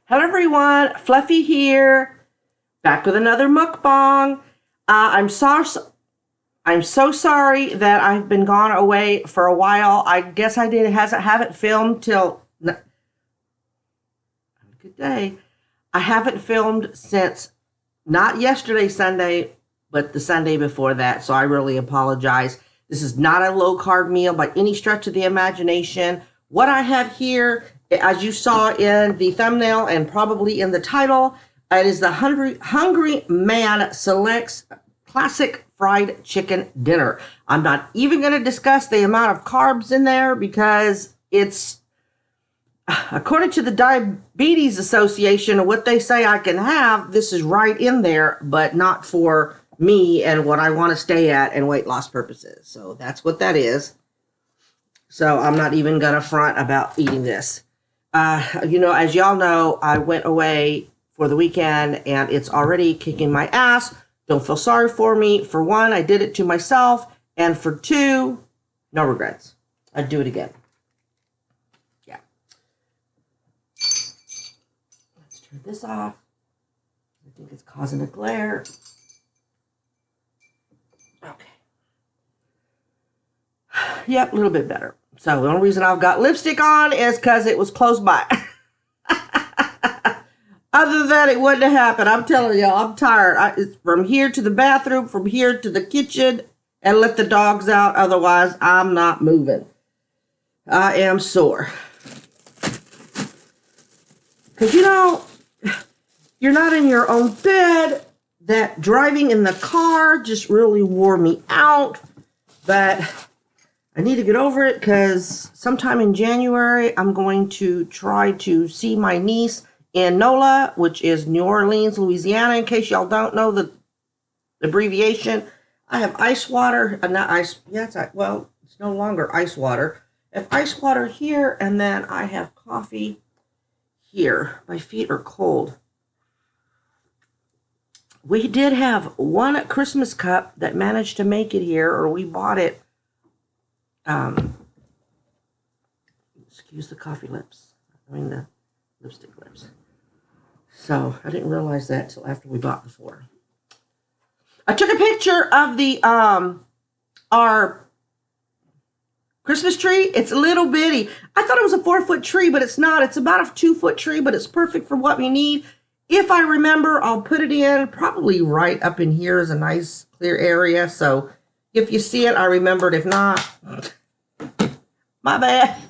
Hello everyone, Fluffy here, back with another mukbang. I'm so sorry that I've been gone away for a while. I guess I haven't filmed till good day. I haven't filmed since not yesterday Sunday, but the Sunday before that. So I really apologize. This is not a low carb meal by any stretch of the imagination. What I have here, as you saw in the thumbnail and probably in the title, it is the Hungry Man Selects Classic Fried Chicken Dinner. I'm not even going to discuss the amount of carbs in there because it's, according to the Diabetes Association, what they say I can have, this is right in there, but not for me and what I want to stay at and weight loss purposes. So that's what that is. So I'm not even going to front about eating this. As y'all know, I went away for the weekend and it's already kicking my ass. Don't feel sorry for me. For one, I did it to myself. And for two, no regrets. I'd do it again. Yeah. Let's turn this off. I think it's causing a glare. Okay. Yep, a little bit better. So the only reason I've got lipstick on is because it was close by. Other than that, it wouldn't have happened. I'm telling y'all, I'm tired. It's from here to the bathroom, from here to the kitchen, and let the dogs out. Otherwise, I'm not moving. I am sore. Because, you're not in your own bed. That driving in the car just really wore me out. But I need to get over it because sometime in January, I'm going to try to see my niece in NOLA, which is New Orleans, Louisiana. In case y'all don't know the abbreviation, I have ice water. It's no longer ice water. I have ice water here, and then I have coffee here. My feet are cold. We did have one Christmas cup that managed to make it here, or we bought it. Excuse the coffee lips. The lipstick lips. So I didn't realize that till after we bought the four. I took a picture of the our Christmas tree. It's a little bitty. I thought it was a 4-foot tree, but it's not. It's about a 2-foot tree, but it's perfect for what we need. If I remember, I'll put it in probably right up in here is a nice clear area. So if you see it, I remembered. If not, my bad.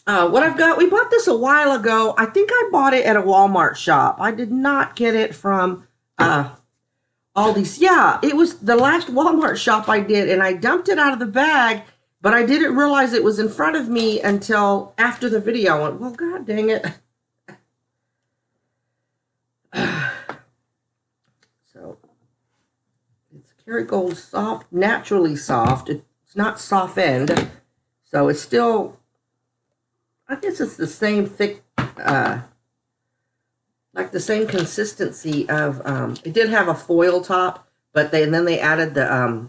What I've got, we bought this a while ago. I think I bought it at a Walmart shop. I did not get it from Aldi's. Yeah, it was the last Walmart shop I did, and I dumped it out of the bag, but I didn't realize it was in front of me until after the video. I went, well, God dang it. So, it's Kerrygold soft, naturally soft. It's not softened, so it's still, I guess it's the same thick, like the same consistency of, it did have a foil top, but then they added the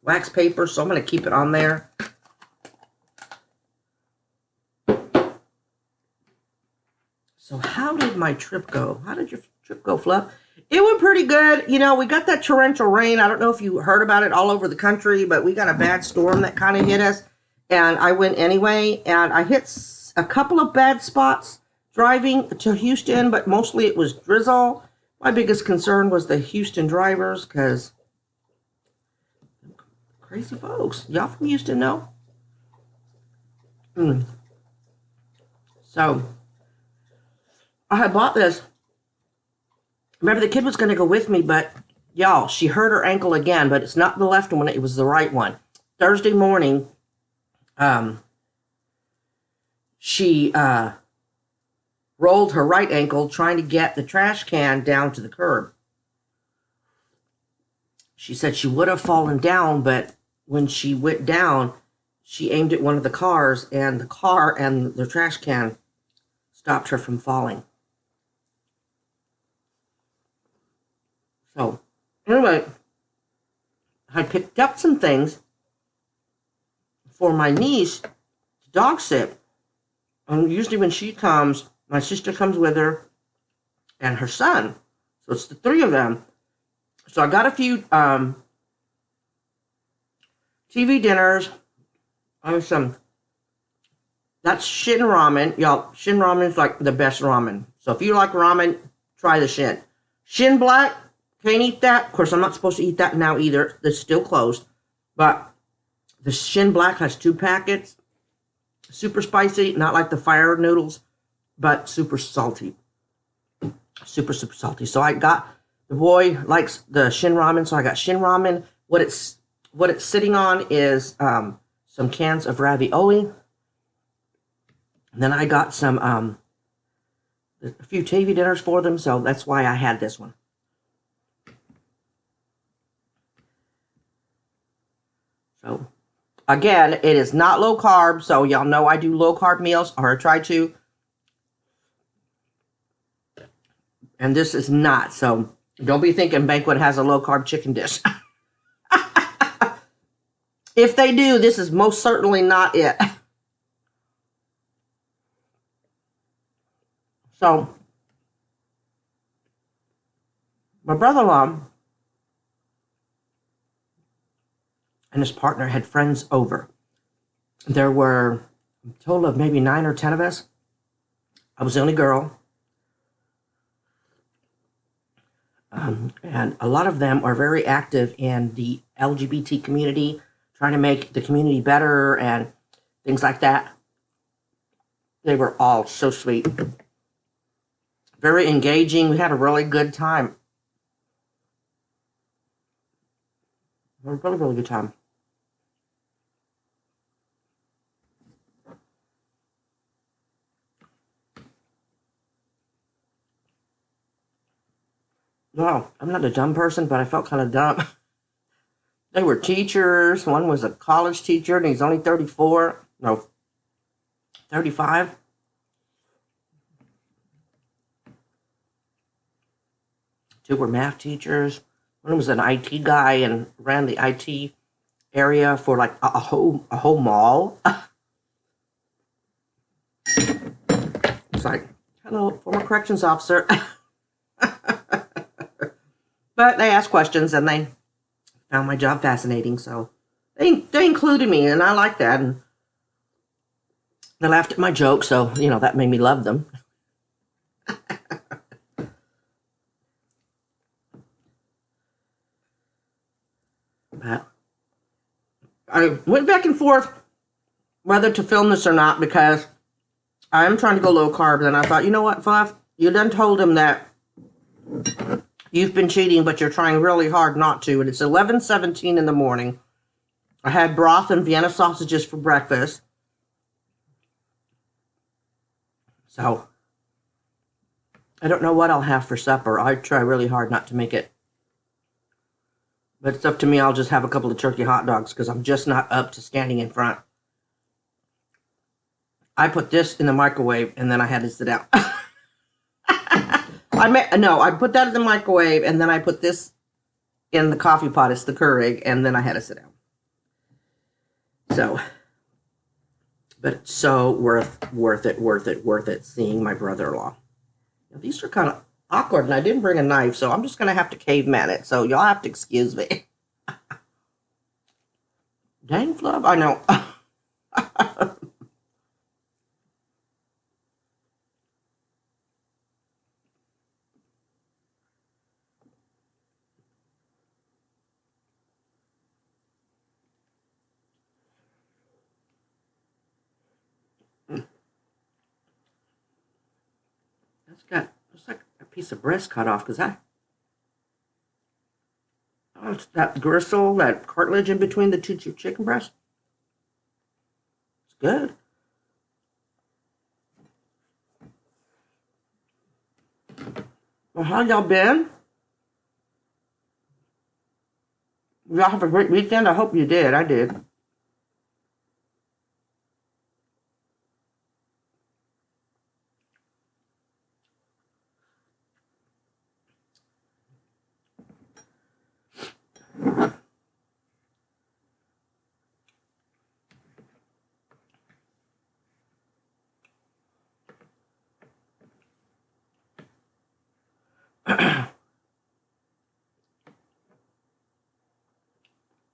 wax paper, so I'm going to keep it on there. So how did my trip go? How did your trip go, Fluff? It went pretty good. We got that torrential rain. I don't know if you heard about it all over the country, but we got a bad storm that kind of hit us. And I went anyway, and I hit a couple of bad spots driving to Houston, but mostly it was drizzle. My biggest concern was the Houston drivers, because crazy folks. Y'all from Houston know? So I had bought this. Remember, the kid was going to go with me, but y'all, she hurt her ankle again, but it's not the left one. It was the right one. Thursday morning, she rolled her right ankle trying to get the trash can down to the curb. She said she would have fallen down, but when she went down, she aimed at one of the cars, and the car and the trash can stopped her from falling. So, anyway, I picked up some things for my niece to dog sit. And usually when she comes, My sister comes with her and her son. So it's the three of them. So I got a few TV dinners. That's Shin ramen. Y'all, Shin ramen is like the best ramen. So if you like ramen, try the Shin. Shin Black, can't eat that. Of course, I'm not supposed to eat that now either. It's still closed. But the Shin Black has 2 packets. Super spicy, not like the fire noodles, but super salty. Super salty. So I got, the boy likes the Shin ramen, so I got Shin ramen. What it's sitting on is some cans of ravioli. And then I got some a few TV dinners for them, so that's why I had this one. So again, it is not low carb, so y'all know I do low carb meals, or I try to. And this is not, so don't be thinking Banquet has a low carb chicken dish. If they do, this is most certainly not it. So, my brother-in-law and his partner had friends over. There were a total of maybe 9 or 10 of us. I was the only girl. And a lot of them are very active in the LGBT community, trying to make the community better and things like that. They were all so sweet. Very engaging. We had a really good time. A really, really good time. No, I'm not a dumb person, but I felt kind of dumb. They were teachers. One was a college teacher, and he's only 34. No, 35. Two were math teachers. One was an IT guy and ran the IT area for like a whole mall. It's like, hello, former corrections officer. But they asked questions and they found my job fascinating, so they included me, and I like that. And they laughed at my jokes, so that made me love them. But I went back and forth whether to film this or not, because I am trying to go low carb, and I thought, you know what, Fluff, you done told him that you've been cheating, but you're trying really hard not to. And it's 11:17 in the morning. I had broth and Vienna sausages for breakfast. So I don't know what I'll have for supper. I try really hard not to make it. But it's up to me. I'll just have a couple of turkey hot dogs because I'm just not up to standing in front. I put this in the microwave and then I had to sit down. I put that in the microwave and then I put this in the coffee pot. It's the Keurig, and then I had to sit down. So, but it's so worth it seeing my brother-in-law. Now, these are kind of awkward, and I didn't bring a knife, so I'm just going to have to caveman it. So y'all have to excuse me. Dang, Fluff, I know. Looks like a piece of breast cut off, because it's that gristle, that cartilage in between the two chicken breasts. It's good. Well, how y'all been? Y'all have a great weekend? I hope you did. I did.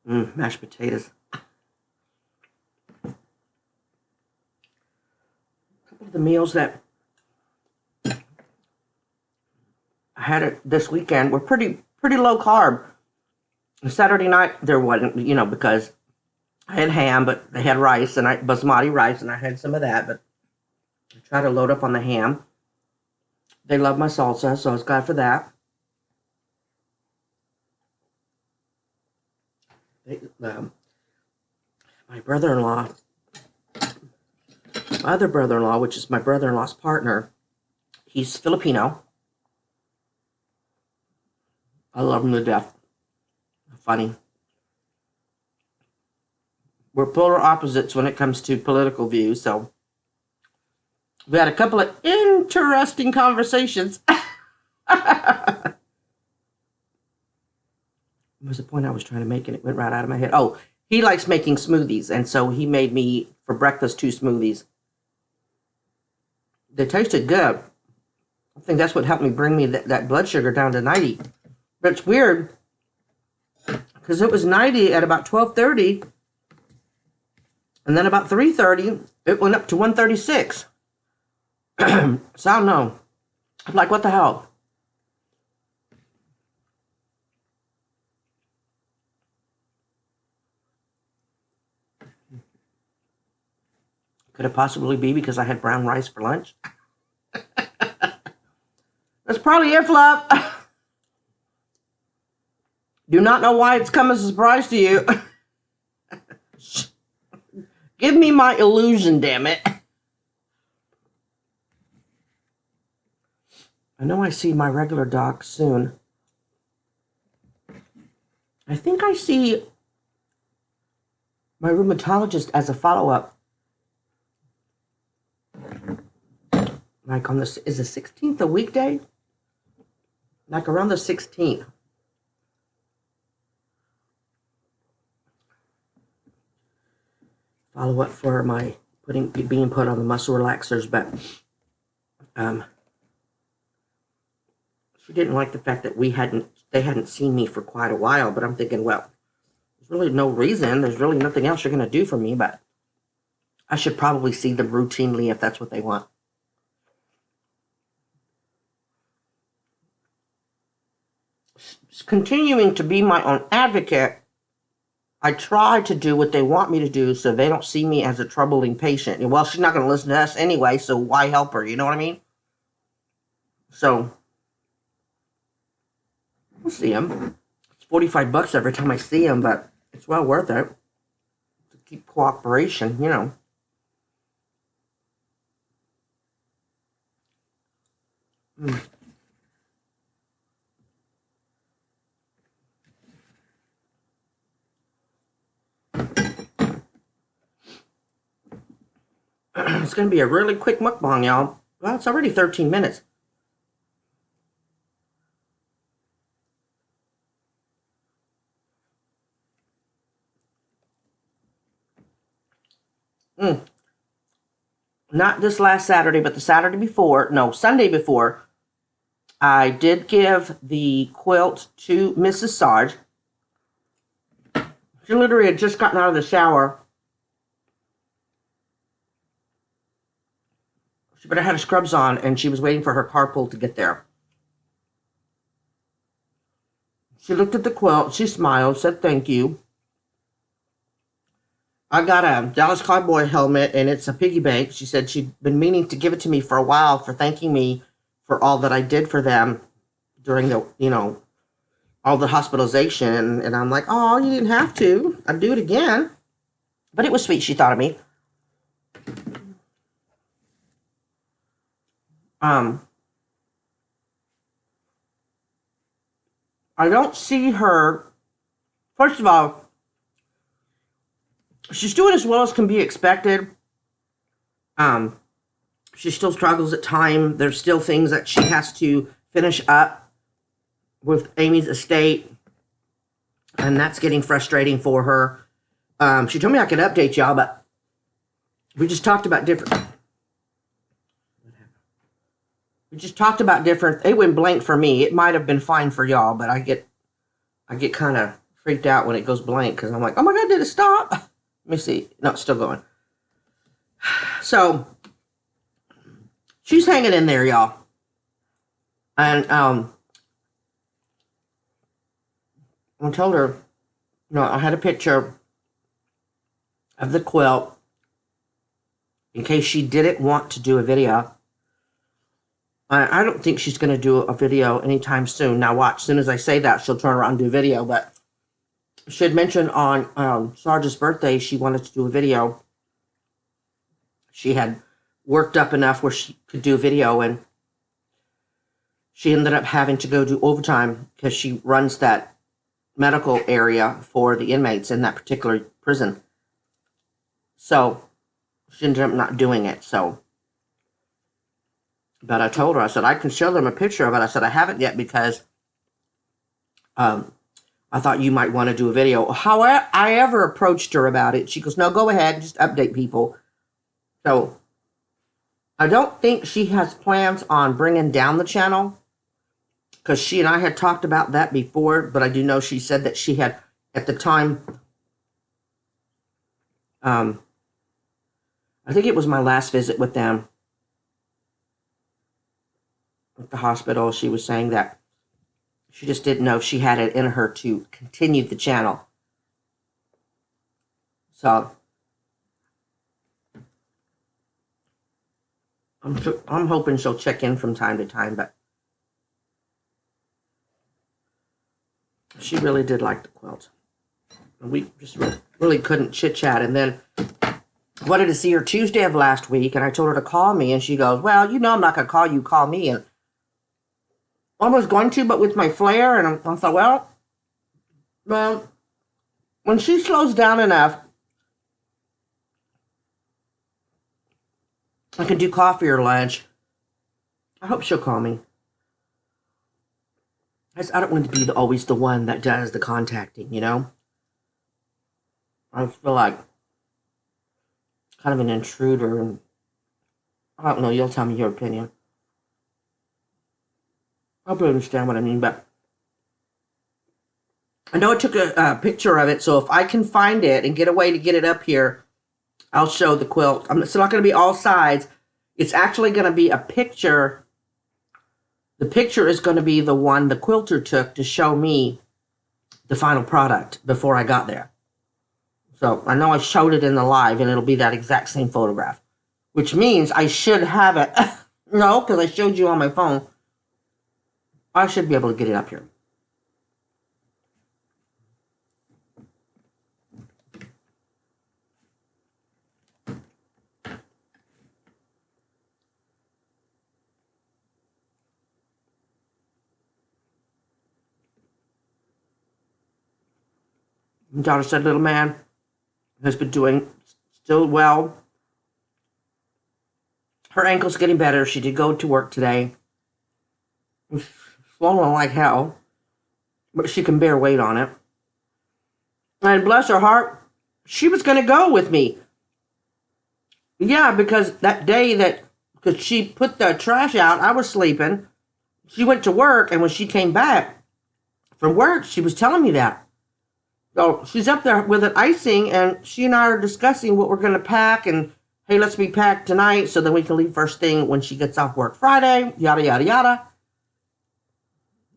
Mashed potatoes. A couple of the meals that I had this weekend were pretty low carb. Saturday night there wasn't, because I had ham, but they had rice and basmati rice, and I had some of that. But I tried to load up on the ham. They love my salsa, so I was glad for that. My brother-in-law, my other brother-in-law, which is my brother-in-law's partner, he's Filipino. I love him to death. Funny. We're polar opposites when it comes to political views, so we had a couple of interesting conversations. What was the point I was trying to make, and it went right out of my head? Oh, he likes making smoothies, and so he made me, for breakfast, 2 smoothies. They tasted good. I think that's what helped me bring me that blood sugar down to 90. But it's weird, because it was 90 at about 12:30, and then about 3:30, it went up to 136. So I don't know. I'm like, what the hell? Could it possibly be because I had brown rice for lunch? That's probably it, Fluff. Do not know why it's come as a surprise to you. Give me my illusion, damn it. I know I see my regular doc soon. I think I see my rheumatologist as a follow-up. Like on this, is the 16th a weekday? Like around the 16th. Follow up for my being put on the muscle relaxers, but she didn't like the fact that they hadn't seen me for quite a while. But I'm thinking, well, there's really no reason. There's really nothing else you're going to do for me, but I should probably see them routinely if that's what they want. Continuing to be my own advocate, I try to do what they want me to do so they don't see me as a troubling patient. And, well, she's not going to listen to us anyway, so why help her? You know what I mean? So, we'll see him. It's $45 every time I see him, but it's well worth it to keep cooperation, you know. It's going to be a really quick mukbang, y'all. Well, it's already 13 minutes. Not this last Saturday, but the Saturday before. No, Sunday before. I did give the quilt to Mrs. Sarge. She literally had just gotten out of the shower. But I had her scrubs on, and she was waiting for her carpool to get there. She looked at the quilt, she smiled, said thank you. I got a Dallas Cowboy helmet, and it's a piggy bank. She said she'd been meaning to give it to me for a while for thanking me for all that I did for them during the, all the hospitalization. And I'm like, oh, you didn't have to. I'd do it again. But it was sweet. She thought of me. I don't see her. First of all, she's doing as well as can be expected. She still struggles at times. There's still things that she has to finish up with Amy's estate, and that's getting frustrating for her. She told me I could update y'all, but we just talked about different. It went blank for me. It might have been fine for y'all, but I get kind of freaked out when it goes blank because I'm like, oh my God, did it stop? Let me see. No, it's still going. So she's hanging in there, y'all. And I told her, I had a picture of the quilt in case she didn't want to do a video. I don't think she's going to do a video anytime soon. Now watch, as soon as I say that, she'll turn around and do a video. But she had mentioned on Sarge's birthday she wanted to do a video. She had worked up enough where she could do a video, and she ended up having to go do overtime because she runs that medical area for the inmates in that particular prison. So she ended up not doing it. But I told her, I said, I can show them a picture of it. I said, I haven't yet because I thought you might want to do a video. However, I ever approached her about it. She goes, no, go ahead, just update people. So I don't think she has plans on bringing down the channel, because she and I had talked about that before, but I do know she said that she had, at the time, I think it was my last visit with them at the hospital, she was saying that she just didn't know if she had it in her to continue the channel. So I'm hoping she'll check in from time to time, but she really did like the quilt. And we just really couldn't chit-chat. And then I wanted to see her Tuesday of last week, and I told her to call me, and she goes, well, I'm not going to call you, call me. And I was going to, but with my flare, and I thought, well, when she slows down enough, I can do coffee or lunch. I hope she'll call me. I don't want to be always the one that does the contacting, I feel like kind of an intruder, and I don't know, you'll tell me your opinion. I hope you understand what I mean, but I know I took a picture of it, so if I can find it and get a way to get it up here, I'll show the quilt. It's not going to be all sides. It's actually going to be a picture. The picture is going to be the one the quilter took to show me the final product before I got there. So I know I showed it in the live, and it'll be that exact same photograph, which means I should have it. No, because I showed you on my phone. I should be able to get it up here. My daughter said, little man has been doing still well. Her ankle's getting better. She did go to work today. Swollen like hell, but she can bear weight on it. And bless her heart, she was going to go with me. Yeah, because that day because she put the trash out, I was sleeping. She went to work, and when she came back from work, she was telling me that. So she's up there with an icing, and she and I are discussing what we're going to pack, and hey, let's be packed tonight so then we can leave first thing when she gets off work Friday, yada, yada, yada.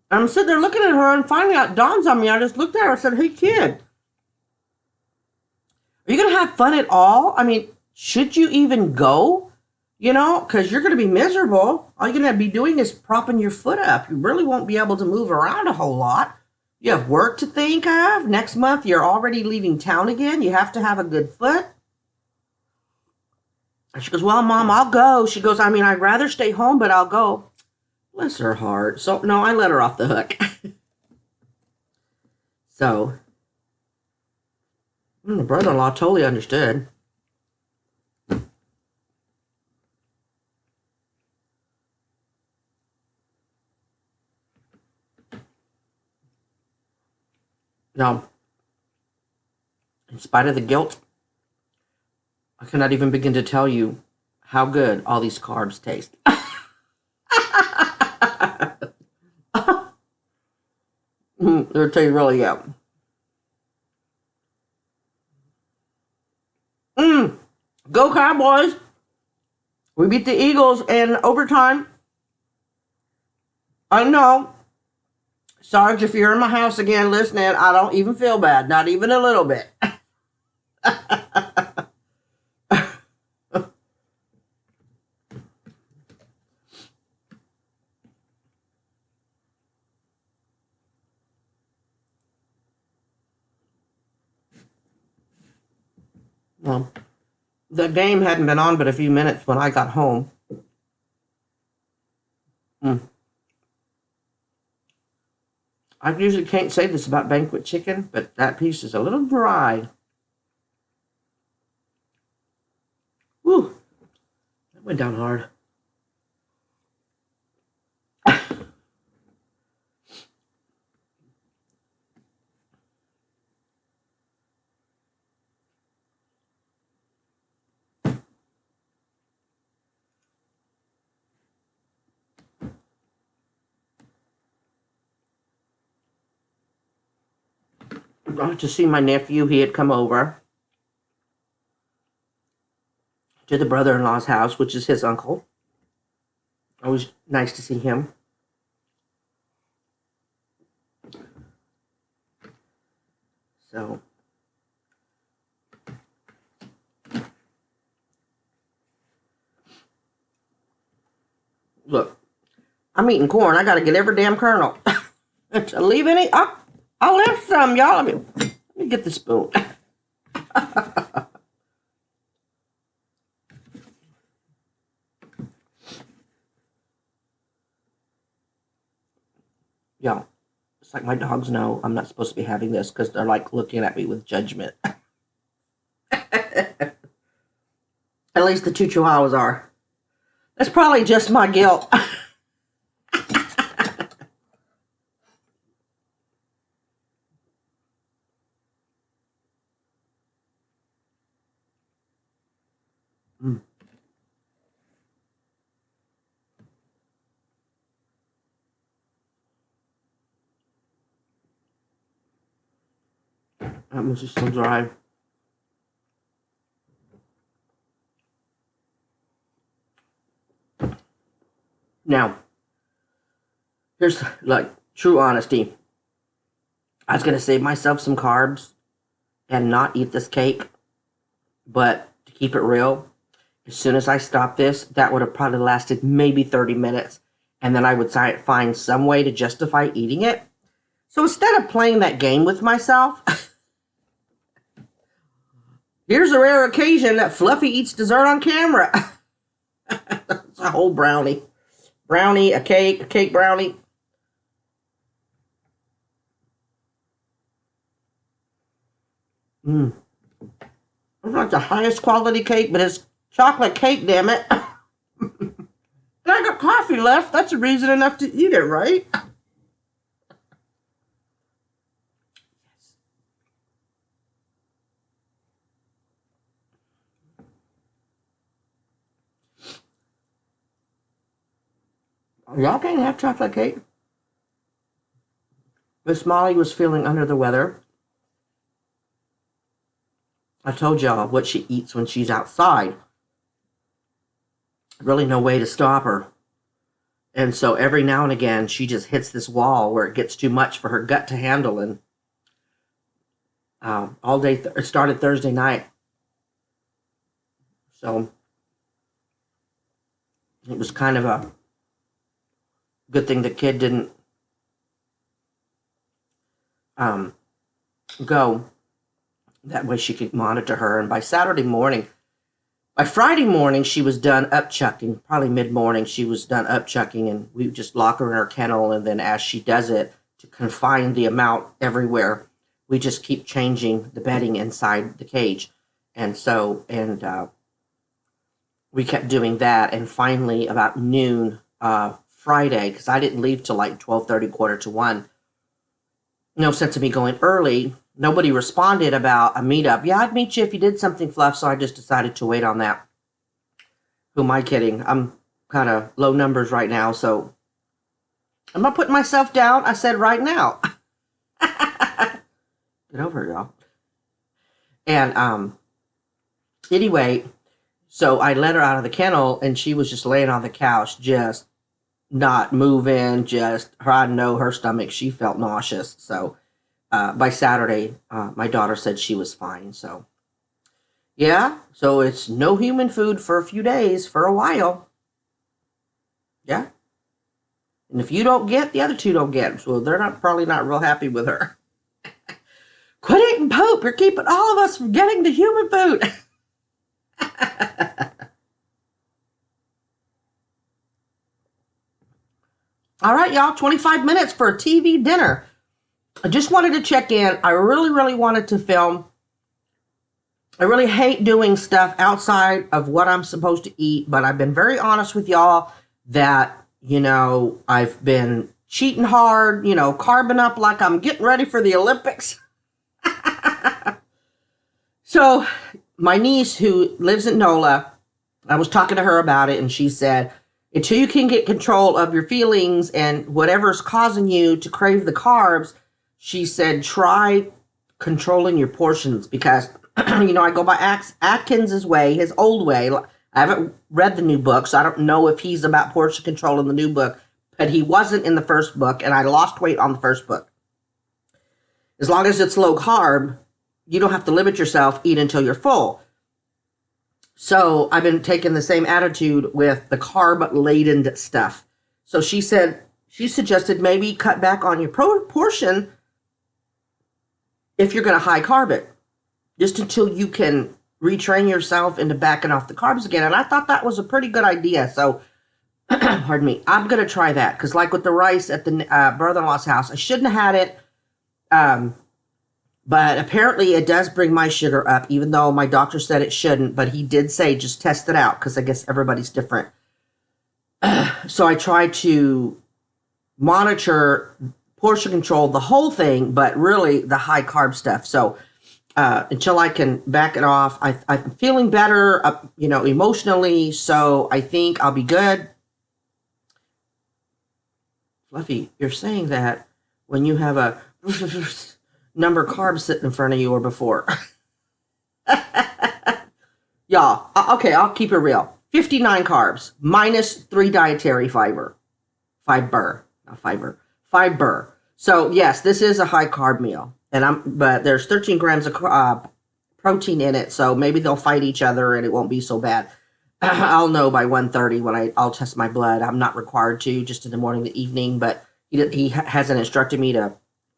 And I'm sitting there looking at her, and finally it dawns on me. I just looked at her and said, hey, kid, are you going to have fun at all? I mean, should you even go? Because you're going to be miserable. All you're going to be doing is propping your foot up. You really won't be able to move around a whole lot. You have work to think of. Next month, you're already leaving town again. You have to have a good foot. And she goes, well, Mom, I'll go. She goes, I'd rather stay home, but I'll go. Bless her heart. So, no, I let her off the hook. So, the brother-in-law totally understood. Now, in spite of the guilt, I cannot even begin to tell you how good all these carbs taste. They're taste really good. Go Cowboys. We beat the Eagles in overtime. I know. Sarge, if you're in my house again listening, I don't even feel bad. Not even a little bit. Well, the game hadn't been on but a few minutes when I got home. I usually can't say this about Banquet chicken, but that piece is a little dry. Whew. That went down hard. To see my nephew. He had come over to the brother-in-law's house, which is his uncle. Always nice to see him. So, look, I'm eating corn. I got to get every damn kernel. Leave any? I'll leave some, y'all. Let me get the spoon. Y'all, it's like my dogs know I'm not supposed to be having this because they're like looking at me with judgment. At least the two chihuahuas are. That's probably just my guilt. That was just so dry. Now, here's like true honesty. I was going to save myself some carbs and not eat this cake, but to keep it real, as soon as I stopped this, that would have probably lasted maybe 30 minutes, and then I would find some way to justify eating it. So instead of playing that game with myself, here's a rare occasion that Fluffy eats dessert on camera. It's a whole brownie. Brownie, a cake brownie. It's not the highest quality cake, but it's chocolate cake, damn it. And I got coffee left. That's a reason enough to eat it, right? Y'all can't have chocolate cake. Miss Molly was feeling under the weather. I told y'all what she eats when she's outside. Really no way to stop her. And so every now and again, she just hits this wall where it gets too much for her gut to handle. And all day, it started Thursday night. So it was kind of a good thing the kid didn't go. That way she could monitor her. And by Friday morning, she was done upchucking. Probably mid-morning, she was done upchucking. And we just lock her in her kennel. And then as she does it, to confine the amount everywhere, we just keep changing the bedding inside the cage. And so, we kept doing that. And finally, about noon Friday, because I didn't leave till like 12:30, 1:45. No sense of me going early. Nobody responded about a meetup. Yeah, I'd meet you if you did something, Fluff, so I just decided to wait on that. Who am I kidding? I'm kind of low numbers right now, so I'm not putting myself down. I said right now. Get over it, y'all. And anyway, So I let her out of the kennel, and she was just laying on the couch, just not moving, just, I know her stomach, she felt nauseous. So by Saturday, my daughter said she was fine. So yeah, so it's no human food for a few days, for a while. Yeah. And if you don't get, the other two don't get. So they're probably not real happy with her. Quit eating poop. You're keeping all of us from getting the human food. All right, y'all, 25 minutes for a TV dinner. I just wanted to check in. I really, really wanted to film. I really hate doing stuff outside of what I'm supposed to eat, but I've been very honest with y'all that, I've been cheating hard, carbing up like I'm getting ready for the Olympics. So my niece, who lives in NOLA, I was talking to her about it, and she said, until you can get control of your feelings and whatever's causing you to crave the carbs, she said, try controlling your portions, because, I go by Atkins' way, his old way. I haven't read the new book, so I don't know if he's about portion control in the new book, but he wasn't in the first book, and I lost weight on the first book. As long as it's low carb, you don't have to limit yourself, eat until you're full. So I've been taking the same attitude with the carb-laden stuff. So she suggested maybe cut back on your portion if you're going to high carb it, just until you can retrain yourself into backing off the carbs again. And I thought that was a pretty good idea. So, pardon me, I'm going to try that. Because like with the rice at the brother-in-law's house, I shouldn't have had it. But apparently it does bring my sugar up, even though my doctor said it shouldn't. But he did say just test it out, because I guess everybody's different. So I try to monitor portion control, the whole thing, but really the high carb stuff. So until I can back it off, I'm feeling better, emotionally. So I think I'll be good. Fluffy, you're saying that when you have a number of carbs sitting in front of you or before. Y'all, okay, I'll keep it real. 59 carbs minus 3 dietary fiber. Fiber. So yes, this is a high carb meal, but there's 13 grams of protein in it, so maybe they'll fight each other and it won't be so bad. I'll know by 1:30 when I'll test my blood. I'm not required to, just in the morning, the evening, but he hasn't instructed me to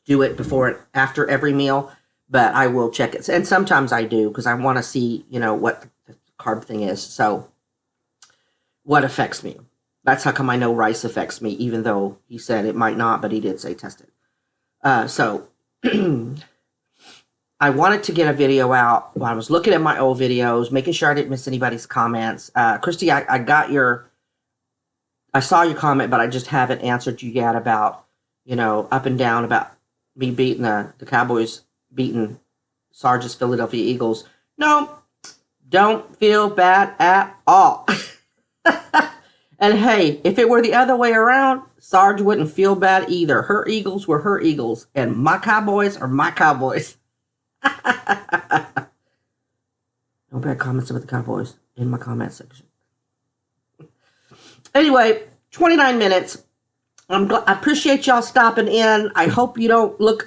do it before and after every meal, but I will check it. And sometimes I do, because I want to see, what the carb thing is. So what affects me? That's how come I know rice affects me, even though he said it might not, but he did say test it. So I wanted to get a video out while I was looking at my old videos, making sure I didn't miss anybody's comments. Christy, I saw your comment, but I just haven't answered you yet about, up and down about me beating the Cowboys, beating Sarge's Philadelphia Eagles. No, don't feel bad at all. And hey, if it were the other way around, Sarge wouldn't feel bad either. Her Eagles were her Eagles, and my Cowboys are my Cowboys. No bad comments about the Cowboys in my comment section. Anyway, 29 minutes. I appreciate y'all stopping in. I hope you don't look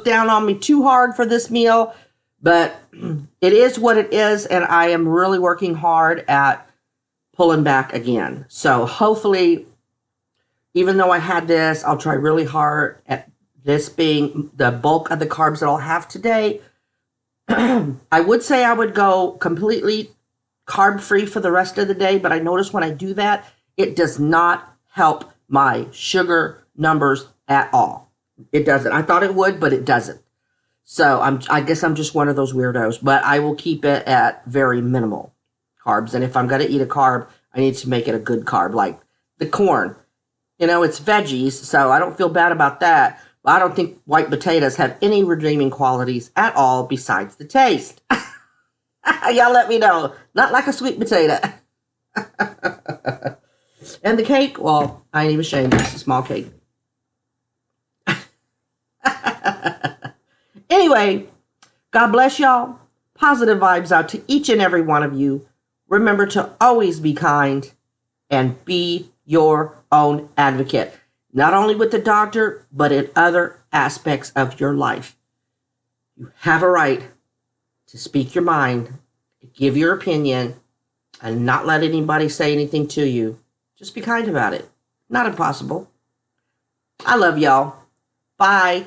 down on me too hard for this meal, but it is what it is, and I am really working hard at pulling back again. So hopefully, even though I had this, I'll try really hard at this being the bulk of the carbs that I'll have today. I would say I would go completely carb-free for the rest of the day, but I notice when I do that, it does not help my sugar numbers at all. It doesn't. I thought it would, but it doesn't. So I guess I'm just one of those weirdos, but I will keep it at very minimal carbs. And if I'm going to eat a carb, I need to make it a good carb, like the corn. It's veggies, so I don't feel bad about that. But I don't think white potatoes have any redeeming qualities at all besides the taste. Y'all let me know. Not like a sweet potato. And the cake, well, I ain't even ashamed. It's a small cake. Anyway, God bless y'all. Positive vibes out to each and every one of you. Remember to always be kind and be your own advocate, not only with the doctor, but in other aspects of your life. You have a right to speak your mind, to give your opinion, and not let anybody say anything to you. Just be kind about it. Not impossible. I love y'all. Bye.